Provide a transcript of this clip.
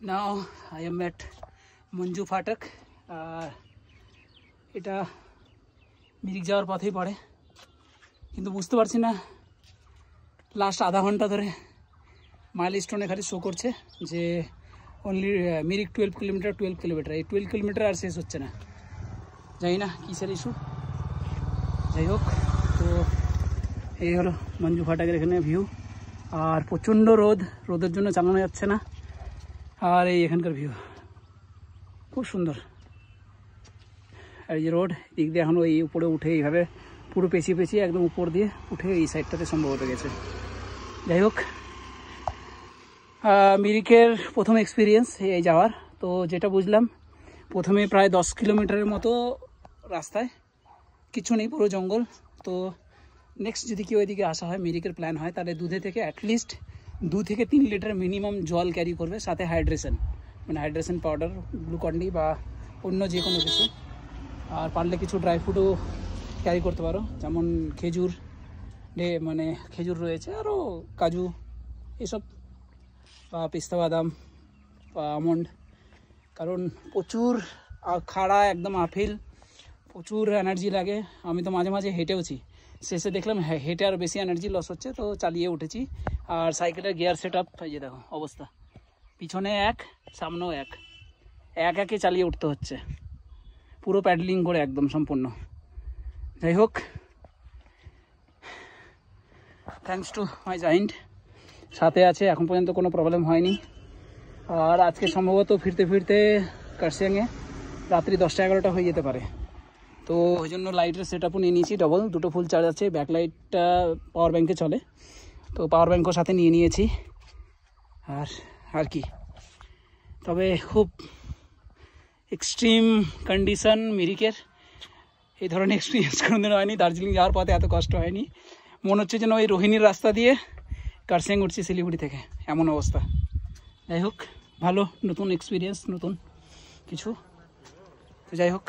Now I am এট মঞ্জু ফাটক। আর এটা মিরিক যাওয়ার পথেই পড়ে, কিন্তু বুঝতে পারছি না লাস্ট আধা ঘন্টা ধরে মাইল স্টোনে খালি শো করছে যে অনলি মিরিক 12 কিলোমিটার। এই 12 কিলোমিটার আর শেষ হচ্ছে না, জানি না কিসের ইস্যু। যাই হোক, তো এই হলো মঞ্জু ফাটকের এখানে ভিউ। আর প্রচণ্ড রোদের জন্য চালানো যাচ্ছে না। আর এই এখানকার ভিউ খুব সুন্দর। আর এই যে রোড, দিক দিয়ে এখনও এই উপরে উঠে এইভাবে পুরো পেঁচিয়ে একদম উপর দিয়ে উঠে এই সাইডটাতে সম্ভবত গেছে। যাই হোক, মিরিকের প্রথম এক্সপিরিয়েন্স এই যাওয়ার। তো যেটা বুঝলাম, প্রথমে প্রায় 10 কিলোমিটারের মতো রাস্তায় কিছু নেই, পুরো জঙ্গল। তো নেক্সট যদি কেউ এদিকে আসা হয়, মিরিকের প্ল্যান হয়, তাহলে দুধে থেকে অ্যাটলিস্ট 2 থেকে 3 লিটার মিনিমাম জল ক্যারি করবে, সাথে হাইড্রেশন, মানে হাইড্রেশন পাউডার, গ্লুকন্ডি বা অন্য যে কোনো কিছু। আর পারলে কিছু ড্রাই ফ্রুটও ক্যারি করতে পারো, যেমন খেজুর, মানে খেজুর রয়েছে, আরও কাজু এসব, বা পিস্তা বাদাম বা আমন্ড। কারণ প্রচুর খাড়া একদম আপহিল, প্রচুর এনার্জি লাগে। আমি তো মাঝে মাঝে হেঁটেওছি, শেষে দেখলাম হেঁটে আর বেশি এনার্জি লস হচ্ছে, তো চালিয়ে উঠেছি। আর সাইকেলের গিয়ার সেট আপ, এই যে দেখো অবস্থা, পিছনে এক, সামনেও একে চালিয়ে উঠতে হচ্ছে, পুরো প্যাডলিং করে একদম সম্পূর্ণ। যাই হোক, থ্যাঙ্কস টু মাই জায়েন্ট, সাথে আছে, এখন পর্যন্ত কোনো প্রবলেম হয়নি। আর আজকে সম্ভবত ফিরতে ফিরতে কার্শিয়াংয়ে রাত্রি 10টা-11টা হয়ে যেতে পারে। তো ওই জন্য লাইটের সেট আপও নিয়ে নিয়েছি, ডবল, দুটো ফুল চার্জ আছে। ব্যাক লাইটটা পাওয়ার ব্যাঙ্কে চলে, তো পাওয়ার ব্যাঙ্কও সাথে নিয়ে নিয়েছি। আর কি, তবে খুব এক্সট্রিম কন্ডিশন মিরিকের, এই ধরনের এক্সপিরিয়েন্স কোনোদিন হয়নি। দার্জিলিং যাওয়ার পথে এত কষ্ট হয়নি, মনে হচ্ছে যেন ওই রোহিণীর রাস্তা দিয়ে কার্শিয়াং উঠছি শিলিগুড়ি থেকে, এমন অবস্থা। যাই হোক, ভালো, নতুন এক্সপিরিয়েন্স, নতুন কিছু। তো যাই হোক,